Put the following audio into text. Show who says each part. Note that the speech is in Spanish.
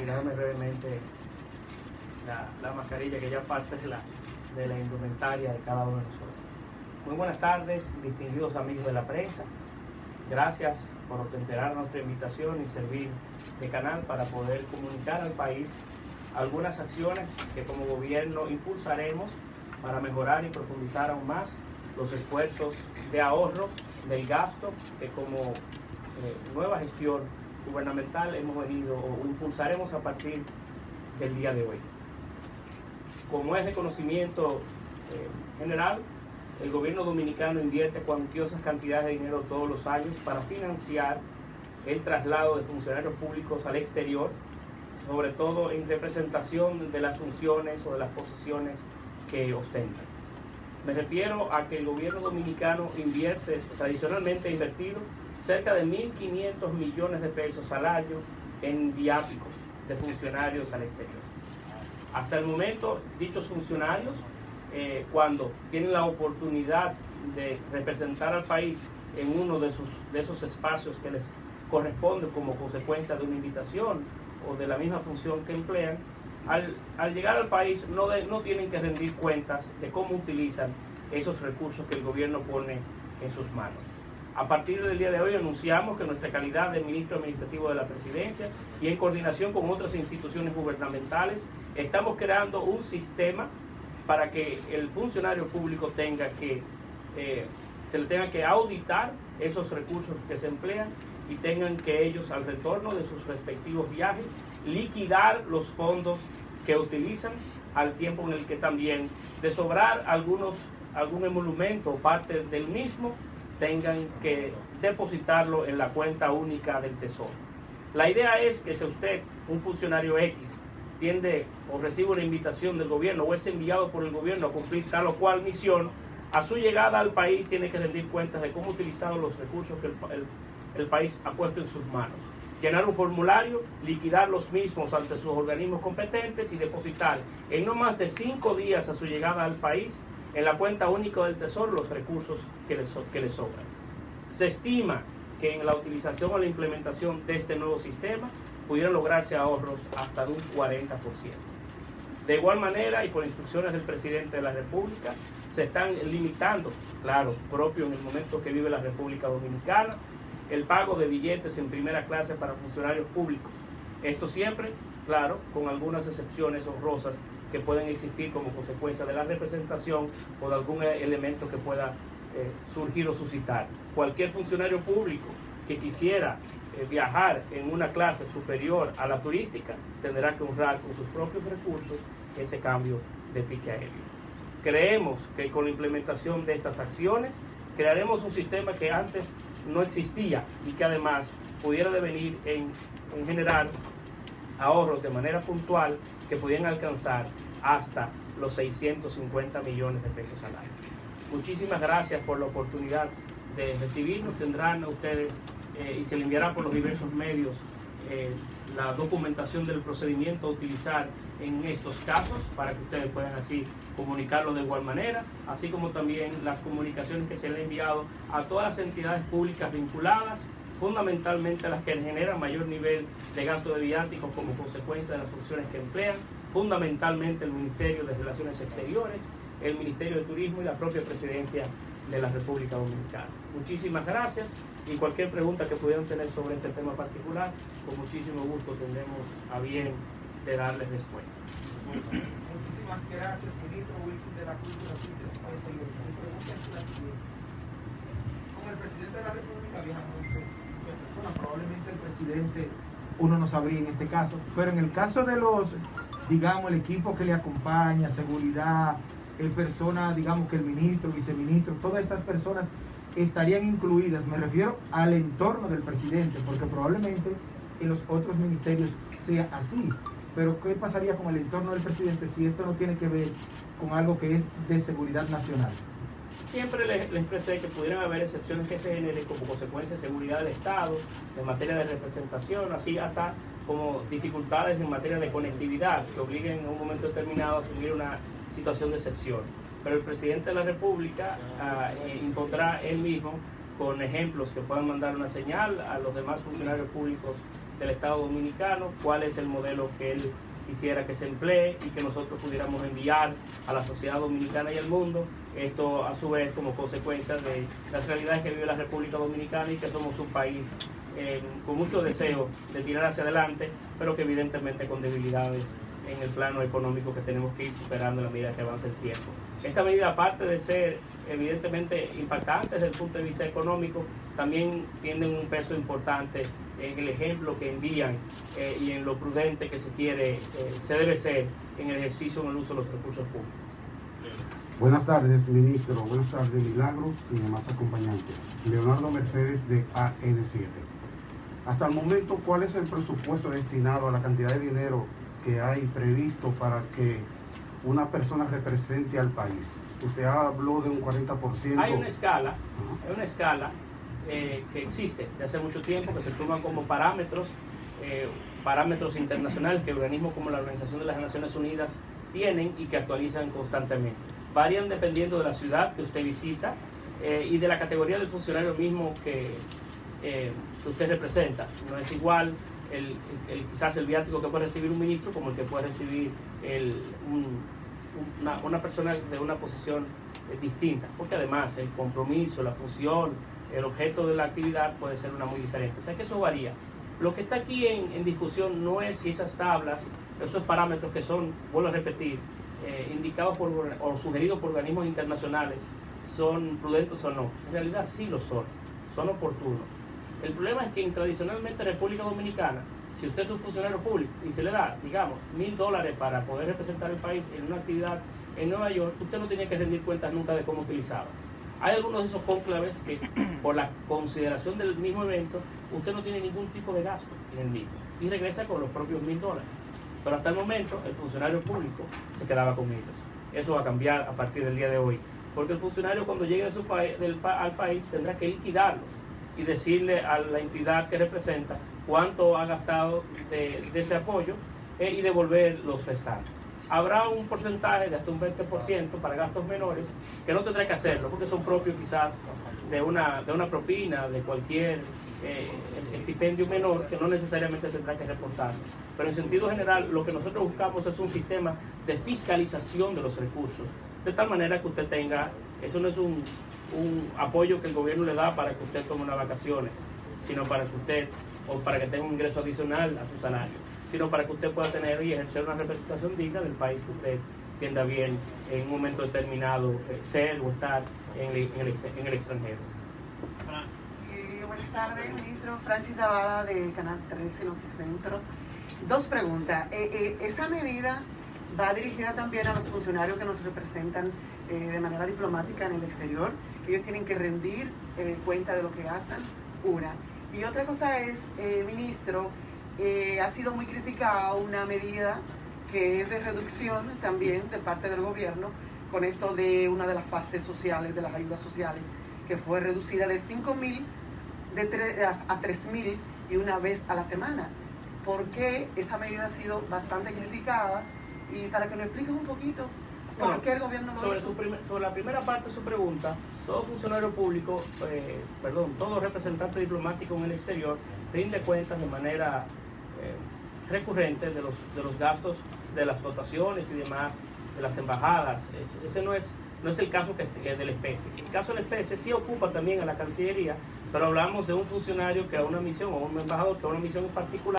Speaker 1: retirarme brevemente la mascarilla, que ya parte de la indumentaria de cada uno de nosotros. Muy buenas tardes, distinguidos amigos de la prensa. Gracias por atentar nuestra invitación y servir de canal para poder comunicar al país algunas acciones que como gobierno impulsaremos para mejorar y profundizar aún más los esfuerzos de ahorro del gasto que como nueva gestión gubernamental hemos venido o impulsaremos a partir del día de hoy. Como es de conocimiento general, el gobierno dominicano invierte cuantiosas cantidades de dinero todos los años para financiar el traslado de funcionarios públicos al exterior, sobre todo en representación de las funciones o de las posiciones que ostentan. Me refiero a que el gobierno dominicano tradicionalmente ha invertido cerca de 1.500 millones de pesos al año en viáticos de funcionarios al exterior. Hasta el momento, dichos funcionarios, cuando tienen la oportunidad de representar al país en uno de esos espacios que les corresponde como consecuencia de una invitación o de la misma función que emplean, al llegar al país no tienen que rendir cuentas de cómo utilizan esos recursos que el gobierno pone en sus manos. A partir del día de hoy anunciamos que en nuestra calidad de ministro administrativo de la presidencia y en coordinación con otras instituciones gubernamentales, estamos creando un sistema para que el funcionario público se le tenga que auditar esos recursos que se emplean y tengan que ellos, al retorno de sus respectivos viajes, liquidar los fondos que utilizan, al tiempo en el que también, de sobrar algún emolumento o parte del mismo, tengan que depositarlo en la cuenta única del Tesoro. La idea es que si usted, un funcionario X, tiende o recibe una invitación del gobierno o es enviado por el gobierno a cumplir tal o cual misión, a su llegada al país tiene que rendir cuentas de cómo ha utilizado los recursos que el país ha puesto en sus manos. Llenar un formulario, liquidar los mismos ante sus organismos competentes y depositar en no más de 5 días a su llegada al país en la cuenta única del Tesoro los recursos que le sobran. Se estima que en la utilización o la implementación de este nuevo sistema pudieran lograrse ahorros hasta de un 40%. De igual manera, y por instrucciones del presidente de la República, se están limitando, claro, propio en el momento que vive la República Dominicana, el pago de billetes en primera clase para funcionarios públicos. Esto siempre, claro, con algunas excepciones honrosas que pueden existir como consecuencia de la representación o de algún elemento que pueda surgir o suscitar. Cualquier funcionario público que quisiera viajar en una clase superior a la turística tendrá que honrar con sus propios recursos ese cambio de ticket aéreo. Creemos que con la implementación de estas acciones crearemos un sistema que antes no existía y que además pudiera devenir en generar ahorros de manera puntual que pudieran alcanzar hasta los 650 millones de pesos al año. Muchísimas gracias por la oportunidad de recibirnos. Tendrán ustedes y se le enviará por los diversos medios la documentación del procedimiento a utilizar en estos casos para que ustedes puedan así comunicarlo de igual manera, así como también las comunicaciones que se le han enviado a todas las entidades públicas vinculadas, fundamentalmente las que generan mayor nivel de gasto de viáticos como consecuencia de las funciones que emplean, fundamentalmente el Ministerio de Relaciones Exteriores, el Ministerio de Turismo y la propia Presidencia de la República Dominicana. Muchísimas gracias y cualquier pregunta que pudieran tener sobre este tema particular, con muchísimo gusto tendremos a bien de darles respuesta.
Speaker 2: Muchísimas gracias, ministro Wilkin de la Cultura. Mi pregunta es la siguiente. Con el presidente de la República viajan muchas personas, probablemente el presidente uno no sabría en este caso, pero en el caso de los, digamos, el equipo que le acompaña, seguridad, personas, digamos que el ministro, viceministro, todas estas personas estarían incluidas, me refiero al entorno del presidente, porque probablemente en los otros ministerios sea así, pero ¿qué pasaría con el entorno del presidente si esto no tiene que ver con algo que es de seguridad nacional?
Speaker 1: Siempre les expresé que pudieran haber excepciones que se generen como consecuencia de seguridad del Estado, de materia de representación, así hasta como dificultades en materia de conectividad que obliguen en un momento determinado a asumir una situación de excepción. Pero el presidente de la República impondrá él mismo, con ejemplos que puedan mandar una señal a los demás funcionarios públicos del Estado Dominicano, cuál es el modelo que él quisiera que se emplee y que nosotros pudiéramos enviar a la sociedad dominicana y al mundo. Esto a su vez como consecuencia de las realidades que vive la República Dominicana y que somos un país con mucho deseo de tirar hacia adelante, pero que evidentemente con debilidades en el plano económico que tenemos que ir superando a la medida que avance el tiempo. Esta medida, aparte de ser evidentemente impactante desde el punto de vista económico, también tienen un peso importante en el ejemplo que envían y en lo prudente que se debe ser en el ejercicio en el uso de los recursos públicos.
Speaker 3: Buenas tardes, ministro. Buenas tardes, Milagros y demás acompañantes. Leonardo Mercedes de AN7. Hasta el momento, ¿cuál es el presupuesto destinado a la cantidad de dinero que hay previsto para que una persona represente al país? Usted habló de un 40%.
Speaker 1: Hay una escala, que existe de hace mucho tiempo, que se toman como parámetros internacionales que organismos como la Organización de las Naciones Unidas tienen y que actualizan constantemente. Varían dependiendo de la ciudad que usted visita y de la categoría del funcionario mismo que usted representa. No es igual quizás el viático que puede recibir un ministro como el que puede recibir una persona de una posición distinta, porque además el compromiso, la función, el objeto de la actividad puede ser una muy diferente. O sea que eso varía. Lo que está aquí en discusión no es si esas tablas, esos parámetros que son, vuelvo a repetir, indicados o sugeridos por organismos internacionales son prudentes o no. En realidad sí lo son oportunos. El problema es que tradicionalmente en República Dominicana, si usted es un funcionario público y se le da, digamos, $1,000 para poder representar el país en una actividad en Nueva York, usted no tenía que rendir cuentas nunca de cómo utilizaba. Hay algunos de esos cónclaves que, por la consideración del mismo evento, usted no tiene ningún tipo de gasto en el mismo y regresa con los propios $1,000. Pero hasta el momento, el funcionario público se quedaba con ellos. Eso va a cambiar a partir del día de hoy, porque el funcionario cuando llegue al país tendrá que liquidarlos y decirle a la entidad que representa cuánto ha gastado de ese apoyo y devolver los restantes. Habrá un porcentaje de hasta un 20% para gastos menores que no tendrá que hacerlo porque son propios quizás de una propina, de cualquier estipendio menor que no necesariamente tendrá que reportarlo. Pero en sentido general lo que nosotros buscamos es un sistema de fiscalización de los recursos, de tal manera que usted tenga, eso no es un apoyo que el gobierno le da para que usted tome unas vacaciones, sino para que usted, o para que tenga un ingreso adicional a su salario, sino para que usted pueda tener y ejercer una representación digna del país que usted entienda bien en un momento determinado ser o estar en el extranjero.
Speaker 4: Buenas tardes, ministro. Francis Zavala de Canal 13 Noticentro. Dos preguntas. ¿Esa medida va dirigida también a los funcionarios que nos representan de manera diplomática en el exterior? Ellos tienen que rendir cuenta de lo que gastan, una. Y otra cosa es, ministro, ha sido muy criticada una medida que es de reducción también de parte del gobierno con esto de una de las fases sociales, de las ayudas sociales, que fue reducida de 5,000 a 3,000 y una vez a la semana. ¿Por qué esa medida ha sido bastante criticada? Y para que nos expliques un poquito, ¿por qué el gobierno lo hizo?
Speaker 1: Sobre la primera parte de su pregunta, todo funcionario público, todo representante diplomático en el exterior rinde cuentas de manera recurrente de los gastos de las dotaciones y demás de las embajadas. Ese no es el caso de la especie. El caso de la especie sí ocupa también a la Cancillería, pero hablamos de un funcionario que a una misión o un embajador que a una misión en particular